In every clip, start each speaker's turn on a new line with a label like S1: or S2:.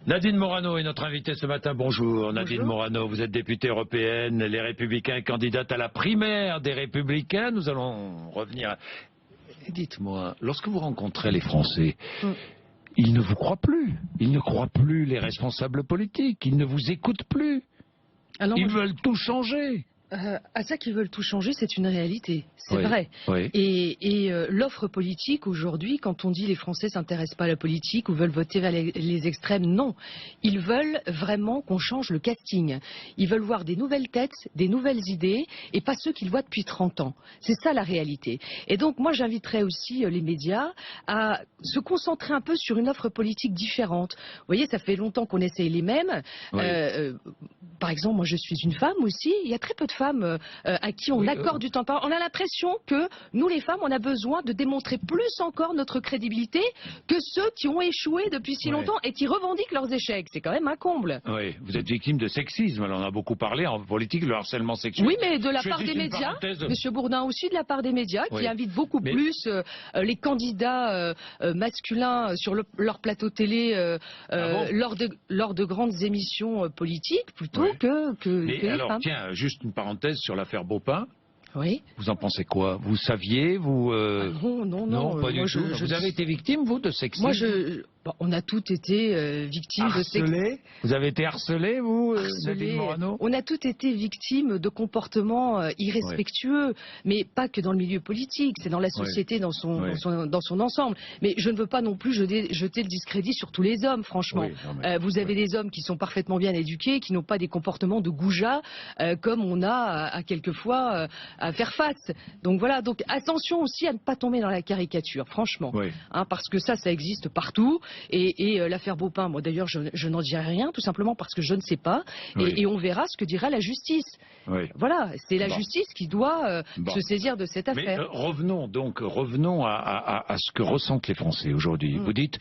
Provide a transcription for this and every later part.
S1: Nadine Morano est notre invitée ce matin. Bonjour Nadine Morano, vous êtes députée européenne, les Républicains candidate à la primaire des Républicains. Nous allons revenir. Dites-moi, lorsque vous rencontrez les Français, ils ne vous croient plus. Ils ne croient plus les responsables politiques. Ils ne vous écoutent plus.
S2: Alors,
S1: ils veulent tout changer.
S2: À ça qu'ils veulent tout changer, c'est une réalité, c'est vrai.
S1: Oui.
S2: Et l'offre politique aujourd'hui, quand on dit les Français s'intéressent pas à la politique ou veulent voter vers les extrêmes, non. Ils veulent vraiment qu'on change le casting. Ils veulent voir des nouvelles têtes, des nouvelles idées, et pas ceux qu'ils voient depuis 30 ans. C'est ça la réalité. Et donc moi j'inviterais aussi les médias à se concentrer un peu sur une offre politique différente. Vous voyez, ça fait longtemps qu'on essaye les mêmes.
S1: Oui.
S2: Par exemple, moi je suis une femme aussi, il y a très peu de femmes à qui on accorde du temps. On a l'impression que nous les femmes, on a besoin de démontrer plus encore notre crédibilité que ceux qui ont échoué depuis si longtemps et qui revendiquent leurs échecs. C'est quand même un comble.
S1: Oui, vous êtes victime de sexisme, on en a beaucoup parlé en politique, le harcèlement sexuel.
S2: Oui, mais de la part des médias, Monsieur Bourdin aussi de la part des médias, qui invitent beaucoup plus les candidats masculins sur leur plateau télé lors de grandes émissions politiques plutôt que les
S1: alors,
S2: femmes.
S1: Tiens, juste une parenthèse sur l'affaire Beaupin.
S2: Oui.
S1: Vous en pensez quoi? Vous saviez, vous
S2: Non,
S1: pas du tout. Vous avez été victime, vous, de sexisme?
S2: Moi, on a toutes été victimes de sexisme.
S1: Vous avez été harcelé, vous, Nadine Morano?
S2: On a toutes été victimes de comportements irrespectueux, mais pas que dans le milieu politique, c'est dans la société dans son ensemble. Mais je ne veux pas non plus jeter le discrédit sur tous les hommes, franchement. Vous avez des hommes qui sont parfaitement bien éduqués, qui n'ont pas des comportements de goujat, comme on a à quelquefois à faire face. Donc voilà, donc attention aussi à ne pas tomber dans la caricature, franchement. Parce que ça existe partout. Et l'affaire Beaupin, moi d'ailleurs je n'en dirai rien, tout simplement parce que je ne sais pas, et on verra ce que dira la justice. Voilà, c'est la justice qui doit se saisir de cette affaire.
S1: Mais revenons à ce que ressentent les Français aujourd'hui. Vous dites,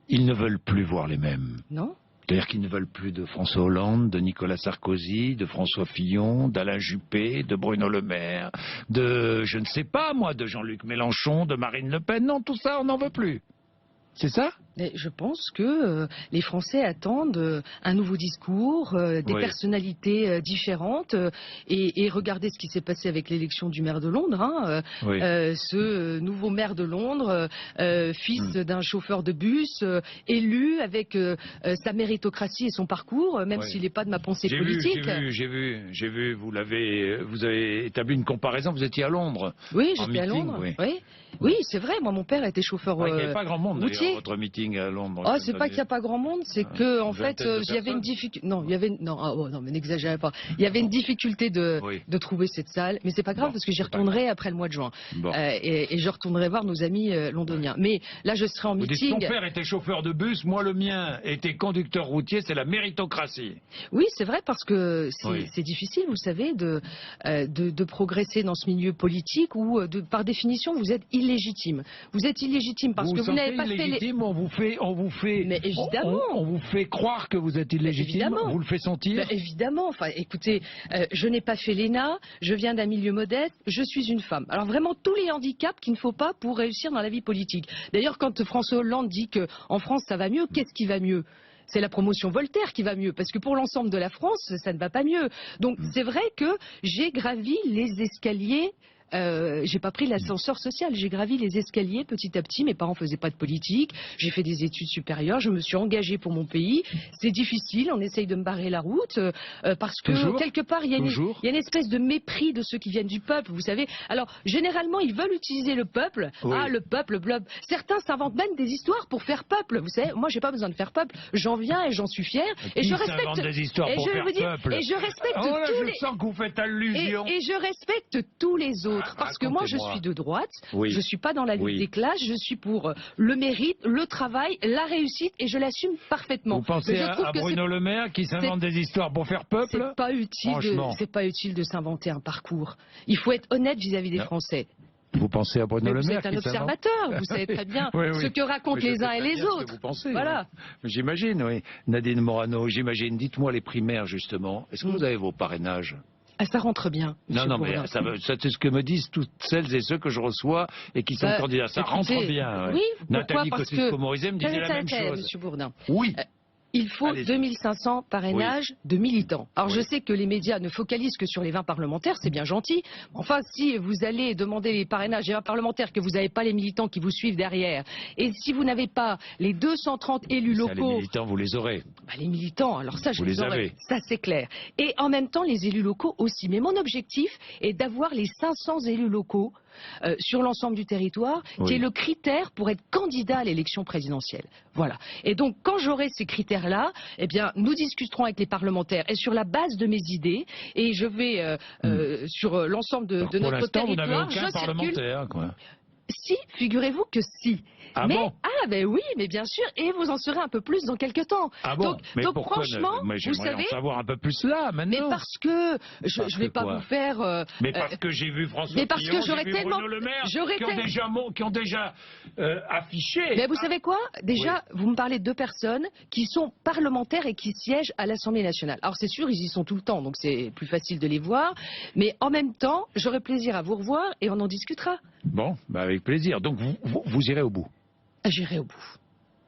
S1: ils ne veulent plus voir les mêmes.
S2: Non.
S1: C'est-à-dire qu'ils ne veulent plus de François Hollande, de Nicolas Sarkozy, de François Fillon, d'Alain Juppé, de Bruno Le Maire, de, je ne sais pas moi, de Jean-Luc Mélenchon, de Marine Le Pen. Non, tout ça, on n'en veut plus. C'est ça?
S2: Mais je pense que les Français attendent un nouveau discours, des personnalités différentes, et regardez ce qui s'est passé avec l'élection du maire de Londres. Ce nouveau maire de Londres, fils d'un chauffeur de bus, élu avec sa méritocratie et son parcours, même s'il n'est pas de ma pensée politique.
S1: J'ai vu, vous avez établi une comparaison, vous étiez à Londres.
S2: Oui, j'étais à Londres. Oui, c'est vrai, moi mon père était chauffeur
S1: routier. Il n'y avait pas grand monde d'ailleurs, votre meeting à Londres.
S2: Oh, c'est pas qu'il n'y a pas grand monde, c'est que en fait, il y avait une difficulté. Non, il y avait non, mais n'exagérez pas. Il y avait une difficulté de trouver cette salle, mais c'est pas grave parce que j'y retournerai après le mois de juin. Et je retournerai voir nos amis londoniens. Mais là, je serai en meeting.
S1: Ton père était chauffeur de bus, moi le mien était conducteur routier, c'est la méritocratie.
S2: Oui, c'est vrai parce que c'est difficile, vous savez, de progresser dans ce milieu politique où, par définition, vous êtes illégitime. Vous êtes illégitime parce que vous n'avez pas fait les...
S1: On vous fait,
S2: mais évidemment,
S1: on vous fait croire que vous êtes illégitime. On vous le fait sentir.
S2: Évidemment. Enfin, écoutez, je n'ai pas fait l'ENA, je viens d'un milieu modeste, je suis une femme. Alors vraiment tous les handicaps qu'il ne faut pas pour réussir dans la vie politique. D'ailleurs, quand François Hollande dit que en France ça va mieux, qu'est-ce qui va mieux? C'est la promotion Voltaire qui va mieux, parce que pour l'ensemble de la France, ça ne va pas mieux. Donc c'est vrai que j'ai gravi les escaliers. J'ai pas pris l'ascenseur social, j'ai gravi les escaliers petit à petit. Mes parents faisaient pas de politique, j'ai fait des études supérieures, je me suis engagée pour mon pays. C'est difficile, on essaye de me barrer la route parce que quelque part il y a une espèce de mépris de ceux qui viennent du peuple, vous savez. Alors généralement ils veulent utiliser le peuple. Le peuple, blob. Certains s'inventent même des histoires pour faire peuple. Vous savez, moi j'ai pas besoin de faire peuple. J'en viens et j'en suis fière. Et je respecte.
S1: Des histoires pour faire peuple.
S2: Et je respecte tous les.
S1: Je sens que vous faites allusion.
S2: Et je respecte tous les autres. Parce que moi je suis de droite, je suis pas dans la lutte des classes, je suis pour le mérite, le travail, la réussite et je l'assume parfaitement.
S1: Vous pensez à Bruno Le Maire qui s'invente des histoires pour faire peuple?
S2: C'est pas utile de s'inventer un parcours. Il faut être honnête vis-à-vis des Français.
S1: Vous pensez à Bruno Le Maire?
S2: Vous êtes un observateur, vous savez très bien ce que racontent les uns et les autres.
S1: Vous pensez,
S2: voilà.
S1: J'imagine, oui. Nadine Morano, j'imagine. Dites-moi les primaires justement. Est-ce que vous avez vos parrainages?
S2: Ça rentre bien.
S1: Non, mais ça c'est ce que me disent toutes celles et ceux que je reçois et qui sont candidats. Ça rentre bien.
S2: Oui,
S1: Nathalie Kosciusko-Morizet me disait la même chose.
S2: Monsieur Bourdin.
S1: Oui.
S2: Il faut 2500 parrainages de militants. Alors
S1: Oui.
S2: je sais que les médias ne focalisent que sur les 20 parlementaires, c'est bien gentil. Enfin, si vous allez demander les parrainages des 20 parlementaires, que vous n'avez pas les militants qui vous suivent derrière, et si vous n'avez pas les 230 élus
S1: Ça, les
S2: locaux...
S1: militants, vous les aurez.
S2: Bah, les militants, alors ça, je
S1: Vous les
S2: aurais.
S1: avez.
S2: Ça, c'est clair. Et en même temps, les élus locaux aussi. Mais mon objectif est d'avoir les 500 élus locaux sur l'ensemble du territoire,
S1: Oui.
S2: qui est le critère pour être candidat à l'élection présidentielle. Voilà. Et donc, quand j'aurai ces critères-là, eh bien, nous discuterons avec les parlementaires et sur la base de mes idées, et je vais sur l'ensemble de
S1: Pour
S2: notre
S1: l'instant, vous n'avez
S2: territoire,
S1: aucun
S2: je circule.
S1: parlementaire, quoi.
S2: Si, figurez-vous que si.
S1: Ah
S2: mais,
S1: bon?
S2: ben oui, mais bien sûr, et vous en saurez un peu plus dans quelques temps.
S1: Ah bon?
S2: Donc
S1: pourquoi
S2: franchement,
S1: moi,
S2: vous
S1: j'aimerais
S2: savez,
S1: en savoir un peu plus là,
S2: mais
S1: maintenant.
S2: parce que je
S1: Parce
S2: ne vais
S1: que
S2: pas
S1: quoi?
S2: vous faire...
S1: Mais parce que j'ai vu François
S2: mais parce
S1: Fillon,
S2: que j'aurais
S1: j'ai vu
S2: tellement...
S1: Bruno Le Maire,
S2: j'aurais
S1: qui ont déjà affiché.
S2: Mais vous savez quoi? Déjà, vous me parlez de 2 personnes qui sont parlementaires et qui siègent à l'Assemblée nationale. Alors c'est sûr, ils y sont tout le temps, donc c'est plus facile de les voir. Mais en même temps, j'aurai plaisir à vous revoir et on en discutera.
S1: Bon, bah avec plaisir. Donc vous irez au bout.
S2: J'irai au bout.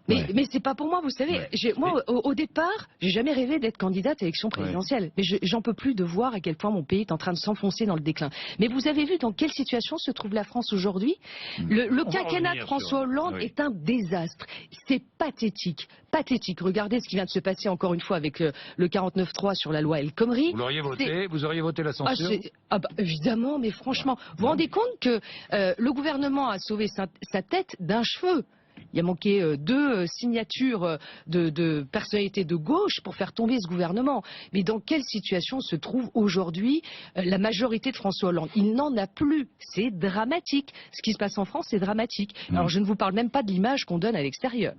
S1: Ouais.
S2: Mais c'est pas pour moi, vous savez.
S1: Ouais.
S2: Moi, au départ, j'ai jamais rêvé d'être candidate à l'élection présidentielle. Mais j'en peux plus de voir à quel point mon pays est en train de s'enfoncer dans le déclin. Mais vous avez vu dans quelle situation se trouve la France aujourd'hui? Le quinquennat de François Hollande est un désastre. C'est pathétique. Pathétique. Regardez ce qui vient de se passer encore une fois avec le 49.3 sur la loi El Khomri.
S1: Vous l'auriez voté? Vous auriez voté la censure?
S2: Bah, évidemment, mais franchement, vous vous rendez compte que le gouvernement a sauvé sa tête d'un cheveu? Il a manqué 2 signatures de personnalités de gauche pour faire tomber ce gouvernement. Mais dans quelle situation se trouve aujourd'hui la majorité de François Hollande? Il n'en a plus. C'est dramatique. Ce qui se passe en France, c'est dramatique. Alors je ne vous parle même pas de l'image qu'on donne à l'extérieur.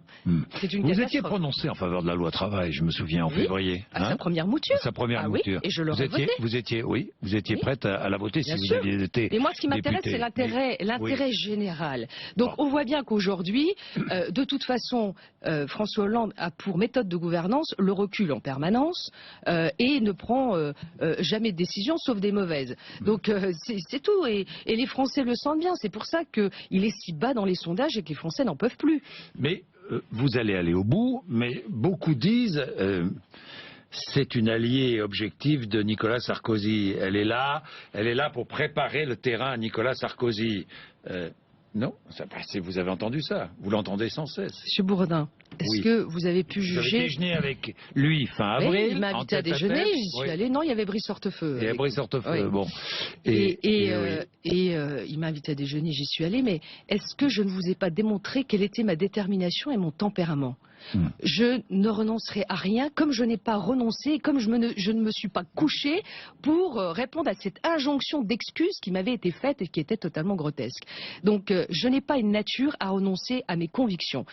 S2: C'est une
S1: Vous
S2: catastrophe.
S1: étiez prononcé en faveur de la loi travail, je me souviens, en février.
S2: À sa première mouture.
S1: Sa première
S2: oui,
S1: mouture.
S2: et je l'aurais votée.
S1: Vous étiez prête à la voter
S2: Bien
S1: si
S2: sûr.
S1: vous aviez été
S2: Mais moi, ce qui m'intéresse,
S1: député.
S2: c'est l'intérêt général. Donc, on voit bien qu'aujourd'hui, de toute façon, François Hollande a pour méthode de gouvernance le recul en permanence et ne prend jamais de décision, sauf des mauvaises. Donc, c'est tout. Et les Français le sentent bien. C'est pour ça qu'il est si bas dans les sondages et que les Français n'en peuvent plus.
S1: Mais vous allez aller au bout, mais beaucoup disent... c'est une alliée objective de Nicolas Sarkozy. Elle est là pour préparer le terrain à Nicolas Sarkozy. Non, vous avez entendu ça, vous l'entendez sans cesse.
S2: Monsieur Bourdin, est-ce que vous avez pu juger...
S1: Vous avez déjeuné avec lui fin avril.
S2: Il m'a invité à déjeuner, j'y suis allé. Non, il y avait Brice Hortefeux.
S1: Il y avait Brice Hortefeux, bon.
S2: Il m'a invité à déjeuner, j'y suis allé, mais est-ce que je ne vous ai pas démontré quelle était ma détermination et mon tempérament? Je ne renoncerai à rien, comme je n'ai pas renoncé, comme je ne me suis pas couché pour répondre à cette injonction d'excuses qui m'avait été faite et qui était totalement grotesque. Donc je n'ai pas une nature à renoncer à mes convictions.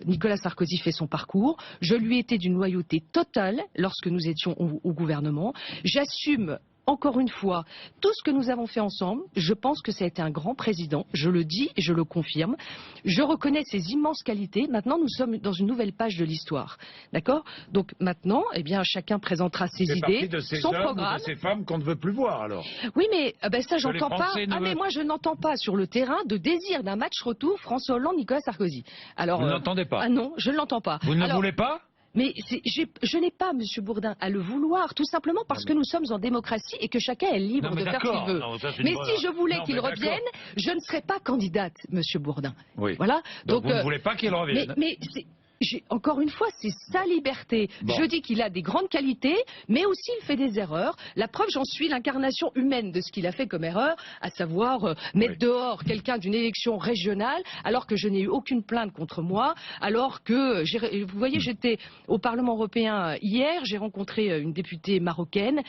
S2: Nicolas Sarkozy fait son parcours, je lui étais d'une loyauté totale lorsque nous étions au gouvernement. J'assume encore une fois, tout ce que nous avons fait ensemble, je pense que ça a été un grand président, je le dis et je le confirme. Je reconnais ses immenses qualités. Maintenant, nous sommes dans une nouvelle page de l'histoire. D'accord? Donc maintenant, eh bien, chacun présentera ses idées, son programme.
S1: De ces femmes qu'on ne veut plus voir, alors.
S2: Oui, mais ça, j'entends pas. Mais moi, je n'entends pas sur le terrain de désir d'un match retour François Hollande-Nicolas Sarkozy. Alors,
S1: vous n'entendez pas?
S2: Ah non, je ne l'entends pas.
S1: Vous ne le voulez pas?
S2: Mais je n'ai pas, Monsieur Bourdin, à le vouloir, tout simplement parce que nous sommes en démocratie et que chacun est libre de faire ce qu'il veut. Mais si je voulais qu'il revienne, je ne serais pas candidate, Monsieur Bourdin.
S1: Oui.
S2: Voilà.
S1: Donc vous ne voulez pas qu'il revienne.
S2: Mais encore une fois, c'est sa liberté. Bon. Je dis qu'il a des grandes qualités, mais aussi il fait des erreurs. La preuve, j'en suis l'incarnation humaine de ce qu'il a fait comme erreur, à savoir mettre dehors quelqu'un d'une élection régionale, alors que je n'ai eu aucune plainte contre moi, alors que, vous voyez, j'étais au Parlement européen hier, j'ai rencontré une députée marocaine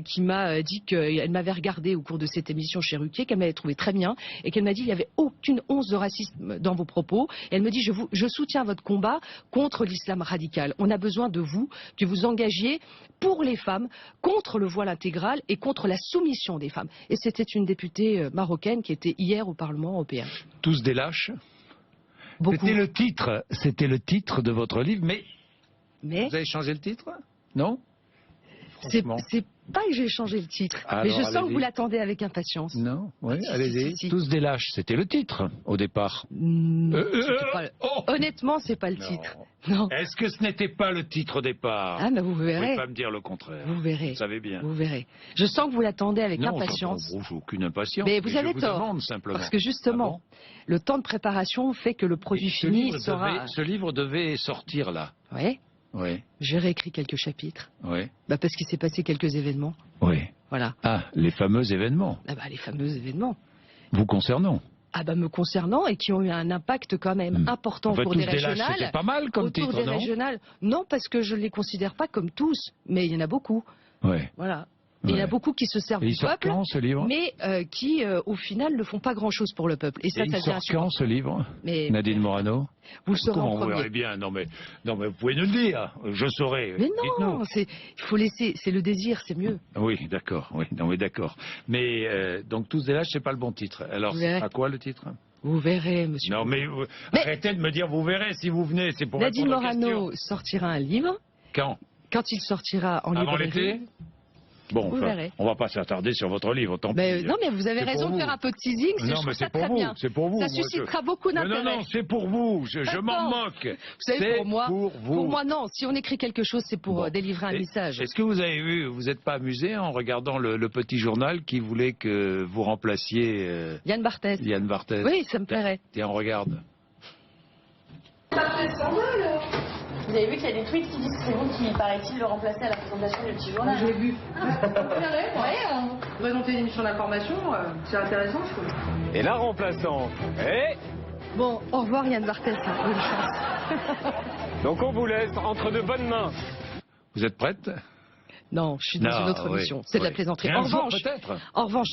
S2: qui m'a dit qu'elle m'avait regardé au cours de cette émission chez Ruquier, qu'elle m'avait trouvé très bien, et qu'elle m'a dit qu'il n'y avait aucune once de racisme dans vos propos. Et elle me dit, je soutiens votre combat contre l'islam radical. On a besoin de vous, que vous engagiez pour les femmes, contre le voile intégral et contre la soumission des femmes. Et c'était une députée marocaine qui était hier au Parlement européen.
S1: Tous des lâches.
S2: Beaucoup.
S1: C'était le titre de votre livre, mais vous avez changé le titre? Non? franchement.
S2: C'est pas que j'ai changé le titre,
S1: Alors,
S2: mais je sens que
S1: allez-y.
S2: vous l'attendez avec impatience.
S1: Non, oui,
S2: Si,
S1: allez-y.
S2: si.
S1: Tous des lâches, c'était le titre au départ.
S2: Non, c'était pas...
S1: Oh
S2: Honnêtement, c'est pas le
S1: Non.
S2: titre. Non.
S1: Est-ce que ce n'était pas le titre au départ?
S2: Ah, mais vous
S1: Vous pouvez
S2: verrez.
S1: pas me dire le contraire.
S2: Vous verrez.
S1: Vous savez bien.
S2: Vous verrez. Je sens que vous l'attendez avec
S1: Non,
S2: impatience.
S1: j'ai aucune impatience.
S2: Mais vous avez
S1: je
S2: tort.
S1: vous demande simplement.
S2: Parce que justement,
S1: Ah bon?
S2: le temps de préparation fait que le produit fini sera...
S1: Ce livre devait sortir là.
S2: Oui,
S1: Oui,
S2: j'ai réécrit quelques chapitres.
S1: oui,
S2: Parce qu'il s'est passé quelques événements.
S1: oui.
S2: Voilà.
S1: Ah, les fameux événements.
S2: Les fameux événements.
S1: Vous concernant.
S2: Me concernant et qui ont eu un impact quand même important
S1: En fait,
S2: pour
S1: tous
S2: des
S1: des lâches,
S2: régionales.
S1: c'était pas mal comme
S2: Autour
S1: titre,
S2: des
S1: non?
S2: régionales. Non, parce que je ne les considère pas comme tous, mais il y en a beaucoup.
S1: Oui.
S2: Voilà. Et il y en a beaucoup qui se servent
S1: Et
S2: du
S1: il sort
S2: peuple,
S1: quand, ce livre?
S2: mais qui, au final, ne font pas grand-chose pour le peuple. Et ça,
S1: il
S2: ça
S1: sort
S2: devient
S1: quand, ce livre,
S2: Mais
S1: Nadine Morano?
S2: vous le saurez en
S1: Comment vous
S2: premier.
S1: verrez bien? Non mais vous pouvez nous le dire. Je saurai.
S2: Mais
S1: Dites-nous.
S2: non, il faut laisser, c'est le désir, c'est mieux.
S1: Oui, d'accord. Oui, non mais d'accord. Mais donc tous des lâches, c'est pas le bon titre. Alors,
S2: Vous
S1: c'est
S2: verrez.
S1: à quoi le titre?
S2: Vous verrez, monsieur.
S1: Non mais, arrêtez de me dire vous verrez si vous venez. C'est pour
S2: Nadine
S1: répondre aux
S2: Morano
S1: questions.
S2: sortira un livre.
S1: Quand?
S2: Quand il sortira en
S1: Avant
S2: librairie.
S1: l'été? Bon,
S2: Vous verrez.
S1: on va pas s'attarder sur votre livre, tant pis.
S2: Non, mais vous avez
S1: C'est
S2: raison
S1: pour
S2: de faire
S1: vous.
S2: un peu de teasing,
S1: Non,
S2: je trouve
S1: mais
S2: ça
S1: c'est pour
S2: très
S1: vous,
S2: bien.
S1: c'est pour vous.
S2: Ça
S1: moi, je-
S2: suscitera beaucoup
S1: Non,
S2: d'intérêt.
S1: non, c'est pour vous. Je m'en
S2: D'accord.
S1: moque.
S2: Vous savez,
S1: C'est
S2: pour moi,
S1: vous.
S2: non. Si on écrit quelque chose, c'est pour
S1: Bon.
S2: délivrer un message.
S1: Est-ce que vous avez vu, vous n'êtes pas amusé en regardant le petit journal qui voulait que vous remplaciez
S2: Yann Barthès.
S1: Yann Barthès?
S2: Oui, ça me plairait.
S1: Tiens, on regarde.
S3: Vous avez vu qu'il y a des tweets qui disent que c'est vous qui, paraît-il, le remplacez à la présentation du petit journal.
S2: J'ai vu. Présenter une émission d'information, c'est intéressant, je trouve.
S4: Et la remplaçante. Et
S2: Bon, au revoir Yann Barthès, bonne chance.
S4: donc on vous laisse entre de bonnes mains.
S1: Vous êtes prête?
S2: Non, je suis dans
S1: Non,
S2: une autre
S1: oui,
S2: mission. C'est de la
S1: oui.
S2: plaisanterie.
S1: Et
S2: En
S1: un jour,
S2: revanche,
S1: peut-être.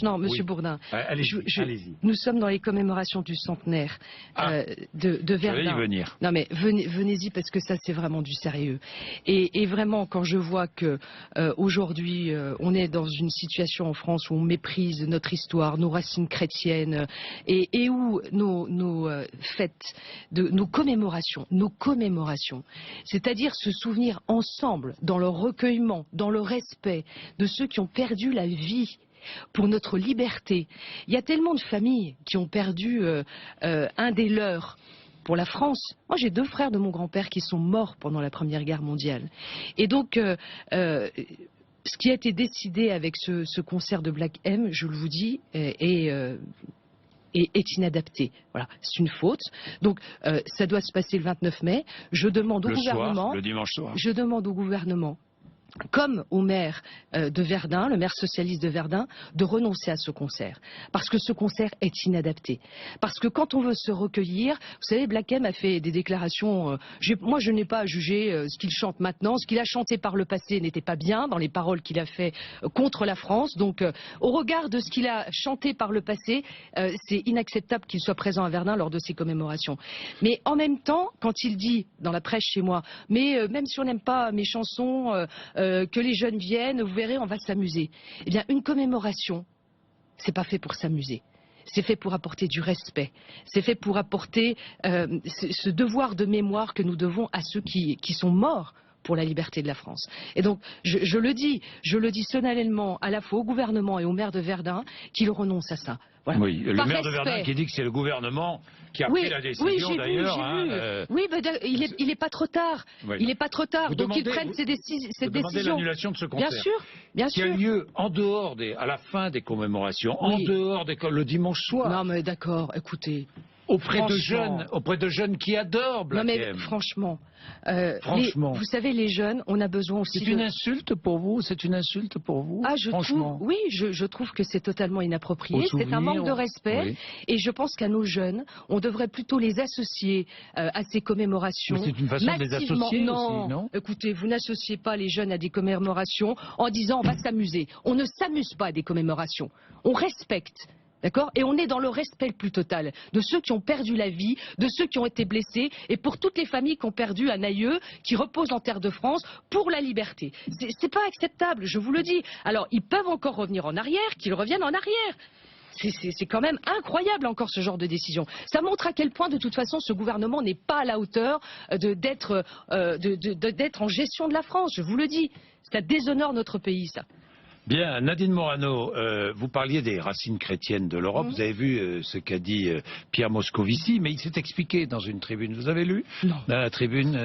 S2: non, Monsieur
S1: Oui.
S2: Bourdin.
S1: Allez-y, allez-y.
S2: Nous sommes dans les commémorations du centenaire de
S1: Je vais y
S2: Verdun.
S1: venir.
S2: Non mais venez-y parce que ça c'est vraiment du sérieux. Et vraiment quand je vois que aujourd'hui on est dans une situation en France où on méprise notre histoire, nos racines chrétiennes et où nos fêtes, nos commémorations, c'est-à-dire se souvenir ensemble dans le recueillement, dans le respect de ceux qui ont perdu la vie pour notre liberté. Il y a tellement de familles qui ont perdu un des leurs pour la France. Moi, j'ai 2 frères de mon grand-père qui sont morts pendant la Première Guerre mondiale. Et donc, ce qui a été décidé avec ce concert de Black M, je vous dis, est inadapté. Voilà, c'est une faute. Donc, ça doit se passer le 29 mai. Je demande au
S1: Le
S2: gouvernement...
S1: soir, le dimanche soir.
S2: Je demande au gouvernement, comme au maire de Verdun, le maire socialiste de Verdun, de renoncer à ce concert. Parce que ce concert est inadapté. Parce que quand on veut se recueillir, vous savez, Black M a fait des déclarations... moi, je n'ai pas à juger ce qu'il chante maintenant. Ce qu'il a chanté par le passé n'était pas bien dans les paroles qu'il a fait contre la France. Donc, au regard de ce qu'il a chanté par le passé, c'est inacceptable qu'il soit présent à Verdun lors de ces commémorations. Mais en même temps, quand il dit dans la presse chez moi, mais même si on n'aime pas mes chansons... que les jeunes viennent, vous verrez, on va s'amuser. Eh bien, une commémoration, c'est pas fait pour s'amuser. C'est fait pour apporter du respect. C'est fait pour apporter ce devoir de mémoire que nous devons à ceux qui sont morts pour la liberté de la France. Et donc, je le dis solennellement à la fois au gouvernement et au maire de Verdun qu'il renonce à ça. Voilà.
S1: Oui, le
S2: Par
S1: maire de
S2: respect.
S1: Verdun qui dit que c'est le gouvernement qui a pris la décision
S2: j'ai
S1: d'ailleurs.
S2: vu. Oui, mais il est pas trop tard.
S1: Oui.
S2: Il est pas trop tard.
S1: Vous
S2: Donc ils
S1: demandez-
S2: prennent cette
S1: Vous demandez
S2: décision.
S1: l'annulation de ce concert.
S2: Bien
S1: Qui a
S2: sûr.
S1: lieu en dehors à la fin des commémorations, en
S2: Oui.
S1: dehors le dimanche soir,
S2: Non, mais d'accord. Écoutez.
S1: auprès
S2: franchement.
S1: de jeunes qui adorent Black
S2: Non, mais
S1: M.
S2: franchement.
S1: Franchement.
S2: vous savez, les jeunes, on a besoin aussi
S1: C'est une insulte pour vous? C'est une insulte pour vous? Franchement.
S2: je trouve que c'est totalement inapproprié.
S1: Au
S2: C'est un
S1: souvenir,
S2: manque de respect.
S1: oui.
S2: Et je pense qu'à nos jeunes, on devrait plutôt les associer à ces commémorations.
S1: Mais c'est une façon de les
S2: massivement.
S1: associer
S2: Non,
S1: aussi, non?
S2: Écoutez, vous n'associez pas les jeunes à des commémorations en disant on va s'amuser. On ne s'amuse pas à des commémorations. On respecte. D'accord? Et on est dans le respect le plus total de ceux qui ont perdu la vie, de ceux qui ont été blessés, et pour toutes les familles qui ont perdu un aïeux qui repose en terre de France pour la liberté. C'est pas acceptable, je vous le dis. Alors, ils peuvent encore revenir en arrière, qu'ils reviennent en arrière. c'est quand même incroyable encore ce genre de décision. Ça montre à quel point de toute façon ce gouvernement n'est pas à la hauteur d'être en gestion de la France, je vous le dis. Ça déshonore notre pays, ça.
S1: Bien, Nadine Morano, vous parliez des racines chrétiennes de l'Europe. Vous avez vu ce qu'a dit Pierre Moscovici, mais il s'est expliqué dans une tribune. Vous avez lu?
S2: Non.
S1: Dans la tribune...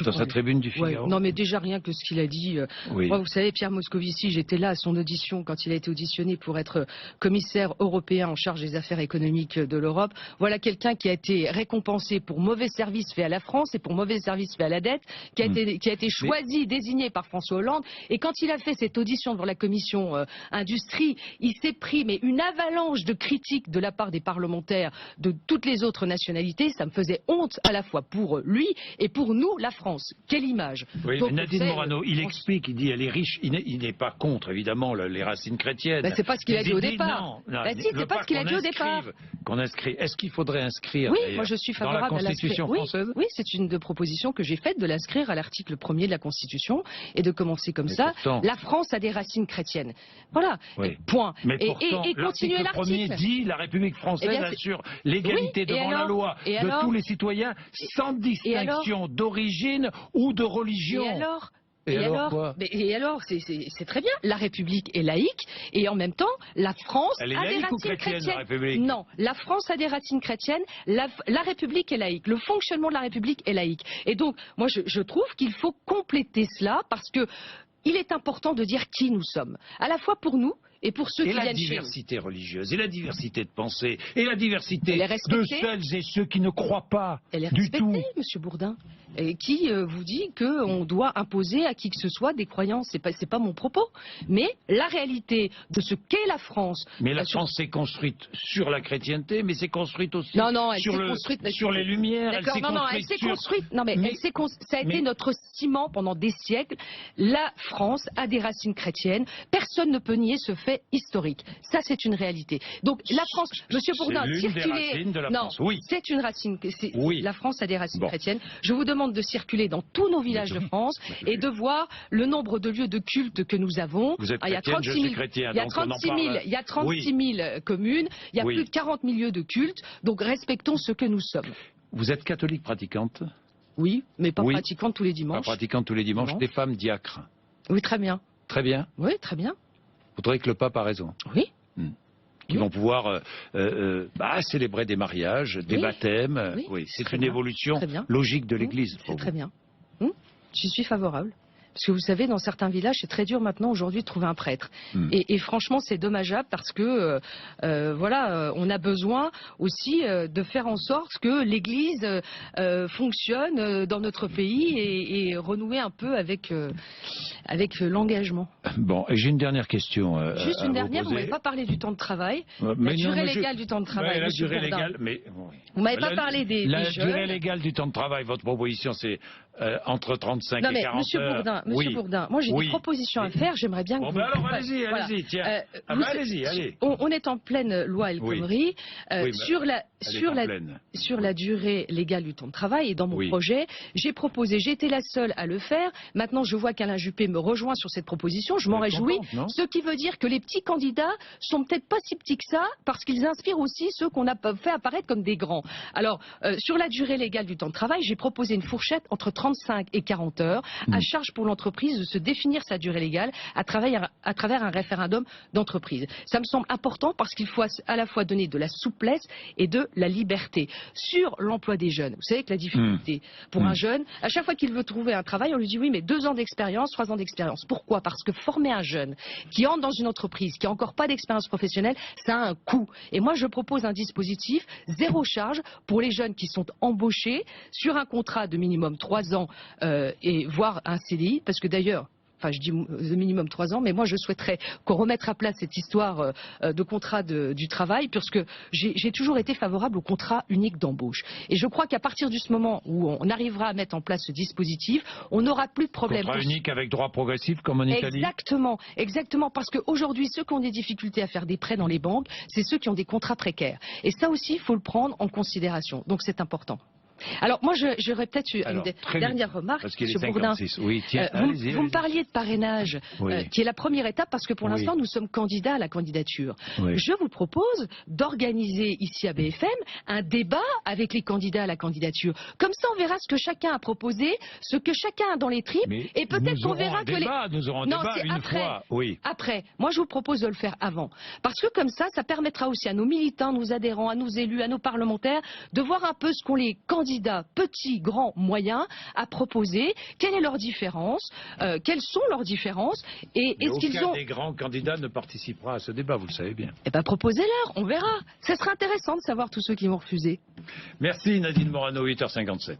S1: dans sa tribune du Figaro.
S2: Ouais, non, mais déjà rien que ce qu'il a dit.
S1: Oui.
S2: Moi, vous savez, Pierre Moscovici, j'étais là à son audition quand il a été auditionné pour être commissaire européen en charge des affaires économiques de l'Europe. Voilà quelqu'un qui a été récompensé pour mauvais service fait à la France et pour mauvais service fait à la dette, qui a été choisi, désigné par François Hollande. Et quand il a fait cette audition devant la commission industrie, il s'est pris mais une avalanche de critiques de la part des parlementaires de toutes les autres nationalités. Ça me faisait honte à la fois pour lui et pour nous, la France. Quelle image.
S1: Oui,
S2: donc,
S1: mais Nadine Morano, il explique, il dit elle est riche, il n'est pas contre évidemment les racines chrétiennes.
S2: Ben, c'est pas ce qu'il a dit au départ.
S1: Non,
S2: Ben, si, c'est pas ce qu'il a dit au départ.
S1: Qu'on inscrit. Est-ce qu'il faudrait inscrire
S2: Oui, moi je suis favorable
S1: dans la Constitution française?
S2: Oui, c'est une de propositions que j'ai faite de l'inscrire à l'article 1er de la Constitution et de commencer comme ça.
S1: Pourtant,
S2: la France a des racines chrétiennes. Voilà.
S1: Oui.
S2: Point.
S1: Mais
S2: et
S1: l'article
S2: continuer l'article.
S1: 1er dit la République française assure l'égalité
S2: oui,
S1: devant la loi de tous les citoyens sans distinction d'origine ou de religion.
S2: Et alors, c'est très bien. La République est laïque et en même temps, la France
S1: Elle est
S2: a des
S1: laïque ou
S2: racines
S1: chrétienne,
S2: chrétiennes.
S1: la République?
S2: Non, la France a des racines chrétiennes. La République est laïque. Le fonctionnement de la République est laïque. Et donc, moi, je trouve qu'il faut compléter cela parce que il est important de dire qui nous sommes, à la fois pour nous et pour ceux qui viennent chez nous.
S1: Et la diversité religieuse, et la diversité de pensée, et la diversité de celles et ceux qui ne croient pas du tout.
S2: Monsieur Bourdin. Et qui vous dit qu'on doit imposer à qui que ce soit des croyances. C'est pas mon propos. Mais la réalité de ce qu'est la France.
S1: Mais la France s'est construite sur la chrétienté, mais s'est construite aussi sur les Lumières.
S2: Elle s'est construite. Non, mais ça a été notre ciment pendant des siècles. La France a des racines chrétiennes. Personne ne peut nier ce fait historique. Ça, c'est une réalité. Donc, la France, Monsieur Bourdin, circuler. Non, c'est une racine.
S1: Oui.
S2: La France a des racines chrétiennes. Je vous demande de circuler dans tous nos villages de France et de voir le nombre de lieux de culte que nous avons.
S1: Vous êtes chrétienne, je suis chrétien.
S2: Il y a 36 000 communes, il y a plus de 40 000 lieux de culte, donc respectons ce que nous sommes.
S1: Vous êtes catholique pratiquante?
S2: Oui, mais pas pratiquante tous les dimanches.
S1: Pas pratiquante tous les dimanches,
S2: non.
S1: Des femmes diacres?
S2: Oui, très bien.
S1: Très bien?
S2: Oui, très bien.
S1: Vous trouvez que le pape a raison?
S2: Oui.
S1: Qui vont pouvoir célébrer des mariages, des baptêmes. Oui, c'est une évolution logique de l'Église.
S2: C'est très bien. J'y suis favorable. Parce que vous savez, dans certains villages, c'est très dur maintenant aujourd'hui de trouver un prêtre. Et franchement, c'est dommageable parce que on a besoin aussi de faire en sorte que l'Église fonctionne dans notre pays et renouer un peu avec l'engagement.
S1: Bon, et j'ai une dernière question.
S2: Juste une dernière, vous m'avez pas parlé du temps de travail, la durée légale du temps de travail.
S1: La durée légale, mais
S2: vous m'avez pas parlé des
S1: la
S2: jeunes.
S1: durée légale du temps de travail. Votre proposition, c'est entre 35 et 40 heures.
S2: Monsieur Bourdin, moi j'ai des propositions à faire, j'aimerais bien que vous...
S1: alors allez-y, tiens. Allez.
S2: On est en pleine loi El Khomri sur la durée légale du temps de travail et dans mon projet, j'ai proposé, j'ai été la seule à le faire, maintenant je vois qu'Alain Juppé me rejoint sur cette proposition, je m'en réjouis, ce qui veut dire que les petits candidats sont peut-être pas si petits que ça, parce qu'ils inspirent aussi ceux qu'on a fait apparaître comme des grands. Alors, sur la durée légale du temps de travail, j'ai proposé une fourchette entre 35 et 40 heures, à charge pour l'entreprise de se définir sa durée légale à travers un référendum d'entreprise. Ça me semble important parce qu'il faut à la fois donner de la souplesse et de la liberté. Sur l'emploi des jeunes, vous savez que la difficulté pour un jeune, à chaque fois qu'il veut trouver un travail, on lui dit oui, mais 2 ans d'expérience, 3 ans d'expérience. Pourquoi? Parce que former un jeune qui entre dans une entreprise, qui n'a encore pas d'expérience professionnelle, ça a un coût. Et moi, je propose un dispositif zéro charge pour les jeunes qui sont embauchés sur un contrat de minimum 3 ans et voire un CDI, parce que d'ailleurs, je dis le minimum 3 ans, mais moi je souhaiterais qu'on remette à plat cette histoire de contrat du travail, puisque j'ai toujours été favorable au contrat unique d'embauche. Et je crois qu'à partir de ce moment où on arrivera à mettre en place ce dispositif, on n'aura plus de problème.
S1: Contrat unique avec droit progressif comme en Italie.
S2: Exactement, parce qu'aujourd'hui, ceux qui ont des difficultés à faire des prêts dans les banques, c'est ceux qui ont des contrats précaires. Et ça aussi, il faut le prendre en considération. Donc c'est important. Alors moi, j'aurais peut-être une
S1: Alors, très
S2: dernière
S1: vite,
S2: remarque,
S1: parce qu'il est
S2: M. Bourdin.
S1: 56. Oui, tiens,
S2: Vous
S1: allez-y,
S2: me
S1: allez-y.
S2: parliez de parrainage,
S1: Oui.
S2: qui est la première étape, parce que pour
S1: Oui.
S2: l'instant, nous sommes candidats à la candidature.
S1: Oui.
S2: Je vous propose d'organiser ici à BFM un débat avec les candidats à la candidature. Comme ça, on verra ce que chacun a proposé, ce que chacun a dans les tripes,
S1: Mais
S2: et peut-être qu'on verra que
S1: Nous aurons un
S2: Non,
S1: débat
S2: c'est
S1: une
S2: après.
S1: fois. Oui.
S2: Après, moi je vous propose de le faire avant. Parce que comme ça permettra aussi à nos militants, nos adhérents, à nos élus, à nos parlementaires, de voir un peu ce qu'ont les candidats petits, grands, moyens à proposer, quelle est leur différence, quelles sont leurs différences, et
S1: Mais
S2: est-ce qu'ils
S1: aucun
S2: ont...
S1: des grands candidats ne participera à ce débat, vous le savez bien.
S2: Eh bien proposez-leur, on verra. Ça sera intéressant de savoir tous ceux qui vont refuser.
S1: Merci Nadine Morano, 8h57.